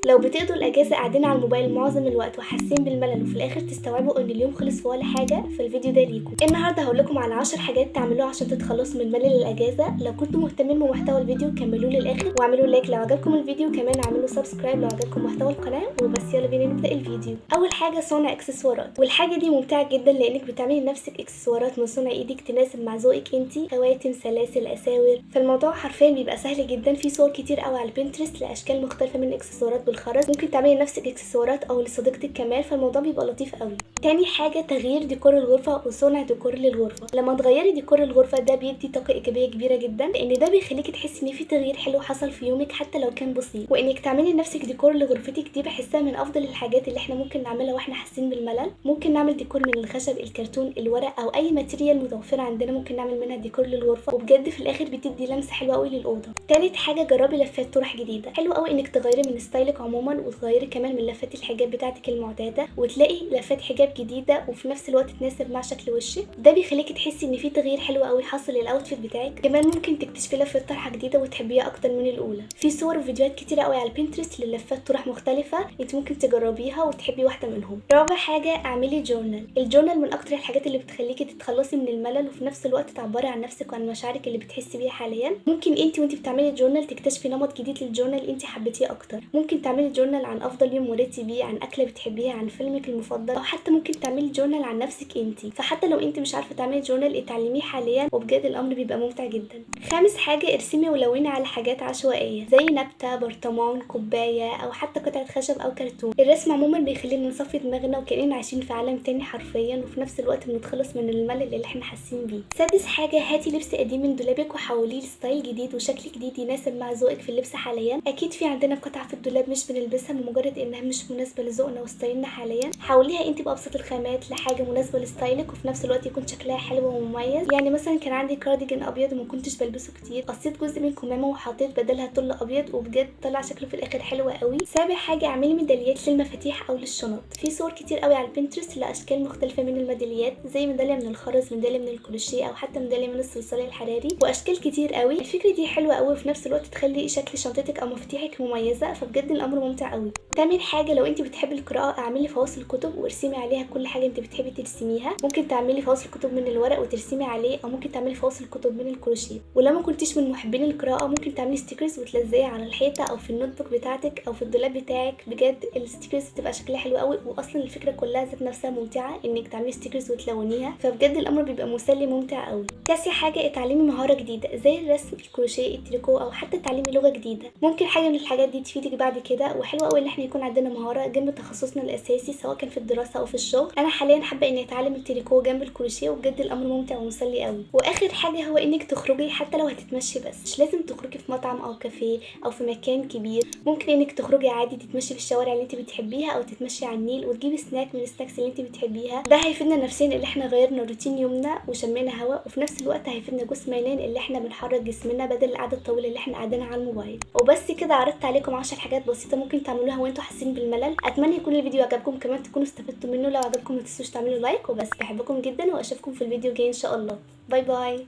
لو بتقضوا الاجازه قاعدين على الموبايل معظم الوقت وحاسين بالملل وفي الاخر تستوعبوا ان اليوم خلص ولا حاجه، فالفيديو ده ليكم. النهارده هقول لكم على 10 حاجات تعملوها عشان تتخلصوا من ملل الاجازه. لو كنتوا مهتمين بمحتوى الفيديو كملوه للاخر واعملوا لايك لو عجبكم الفيديو، كمان اعملوا سبسكرايب لو عجبكم محتوى القناه. وبس يلا بينا نبدا الفيديو. اول حاجه صنع اكسسوارات، والحاجه دي ممتعه جدا لانك بتعملي لنفسك اكسسوارات من صنع ايدك تناسب مع ذوقك انتي، خواتم، سلاسل، اساور. فالموضوع حرفيا بيبقى سهل جدا. في صور كتير قوي على بنترست لاشكال مختلفه من الاكسسوارات بالخرز، ممكن تعملي لنفسك اكسسوارات او لصديقتك كمان، فالموضوع بيبقى لطيف قوي. تاني حاجه تغيير ديكور الغرفه وصنع ديكور للغرفه. لما تغيري ديكور الغرفه ده بيدي طاقه ايجابيه كبيره جدا، لان ده بيخليكي تحسي ان في تغيير حلو حصل في يومك حتى لو كان بسيط. وانك تعملي لنفسك ديكور لغرفتك دي بحسها من افضل الحاجات اللي احنا ممكن نعملها واحنا حاسين بالملل. ممكن نعمل ديكور من الخشب، الكرتون، الورق، او اي ماتيريال متوفره عندنا ممكن نعمل منها ديكور للغرفه، وبجد في الاخر بتدي لمسه حلوه قوي للاوضه. تالت حاجه جربي لفات طرح جديده. حلو قوي انك تغيري من ستايلك عموما وتغيري كمان من لفات الحجاب بتاعتك المعتاده، وتلاقي لفات حجاب جديده وفي نفس الوقت تناسب مع شكل وشك. ده بيخليكي تحسي ان في تغيير حلو قوي حاصل للاوتفيت بتاعك. كمان ممكن تكتشفي لفه طرحه جديده وتحبيها اكتر من الاولى. في صور وفيديوهات كتيره قوي على بنترست للفات طرح مختلفه، انت ممكن تجربيها وتحبي واحده منهم. رابع حاجه اعملي جورنال. الجورنال من اكتر الحاجات اللي بتخليكي تتخلصي من الملل وفي نفس الوقت تعبري عن نفسك وعن مشاعرك اللي بتحسي بيها حاليا. ممكن انت وانت بتعملي جورنال تكتشفي نمط جديد للجورنال انت حبيتيه اكتر. ممكن تعملي جورنال عن افضل يوم مريتي بيه، عن اكله بتحبيها، عن فيلمك المفضل، او حتى ممكن تعملي جورنال عن نفسك انت. فحتى لو انت مش عارفه تعملي جورنال اتعلميه حاليا، وبجد الامر بيبقى ممتع جدا. خامس حاجه ارسمي ولوني على حاجات عشوائيه زي نبته، برطمان، كوبايه، او حتى قطعه خشب او كرتون. الرسم عموما بيخلينا نصفي دماغنا وكاننا عايشين في عالم تاني حرفيا، وفي نفس الوقت بنتخلص من الملل اللي احنا حاسين بيه. سادس حاجه هاتي لبس قديم من دولابك وحوليه لستايل جديد وشكل جديد يناسب مع ذوقك في اللبس حاليا. اكيد في عندنا قطع في الدولاب مش بنلبسها بمجرد انها مش مناسبه لذوقنا وستايلنا حاليا، حوليها انت بابسط الخامات لحاجه مناسبه لستايلك وفي نفس الوقت يكون شكلها حلو ومميز. يعني مثلا كان عندي كارديجان ابيض وما كنتش بلبسه كتير، قصيت جزء من كمامه وحطيت بدلها طل ابيض وبجد طلع شكله في الاخر حلو قوي. سابع حاجه اعملي ميداليات للمفاتيح او للشنط. في صور كتير قوي على بنترست لاشكال مختلفه من الميداليات، زي ميداليه من الخرز، ميداليه من الكروشيه، او حتى ميداليه من الصلصال الحراري، واشكال كتير قوي. الفكره دي حلوه قوي وفي نفس الوقت تخلي شكل شنطتك او مفاتيحك مميزه، فبجد الامر ممتع قوي. تامن حاجه لو انت بتحبي القراءه اعملي فواصل كتب وارسمي عليها كل حاجه انت بتحبي ترسميها. ممكن تعملي فواصل كتب من الورق وترسمي عليه، او ممكن تعملي فواصل كتب من الكروشيه. ولو ما كنتيش من محبين القراءه ممكن تعملي ستيكرز وتلزقيها على الحيطه او في النوت بوك بتاعتك او في الدولاب بتاعك. بجد الستيكرز بتبقى شكلها حلو قوي، واصلا الفكره كلها ذات نفسها ممتعه انك تعملي ستيكرز وتلونيها، فبجد الامر بيبقى مسلي ممتع قوي. تاسع حاجه اتعلمي مهاره جديده زي الرسم، الكروشيه، التريكو، او حتى تعلمي لغه جديده. ممكن حاجه من الحاجات دي تفيدك بعد كده، وحلوه قوي ان احنا يكون عندنا مهاره جنب تخصصنا الاساسي سواء كان في الدراسه او في الشغل. انا حاليا حابه اني اتعلم التريكو جنب الكروشيه، وبجد الامر ممتع ومسلي قوي. واخر حاجه هو انك تخرجي حتى لو هتتمشي بس، مش لازم تخرجي في مطعم او كافيه او في مكان كبير. ممكن انك تخرجي عادي تتمشي في الشوارع اللي انت بتحبيها، او تتمشي على النيل وتجيبي سناك من السناكس اللي انت بتحبيها. ده هيفيدنا نفسيا اللي احنا غيرنا روتين يومنا وشمينا هواء، وفي نفس الوقت هيفيدنا جسمانيا اللي احنا بنحرك جسمنا بدل القعده الطويله اللي احنا قاعدينها على الموبايل. وبس كده عرضت عليكم 10 حاجات بسيطه ممكن تعملوها وانتوا حاسين بالملل. اتمنى يكون الفيديو عجبكم، كمان تكونوا استفدتوا منه. لو عجبكم ما تنسوش تعملوا لايك. وبس بحبكم جدا واشوفكم في الفيديو الجاي ان شاء الله. باي باي.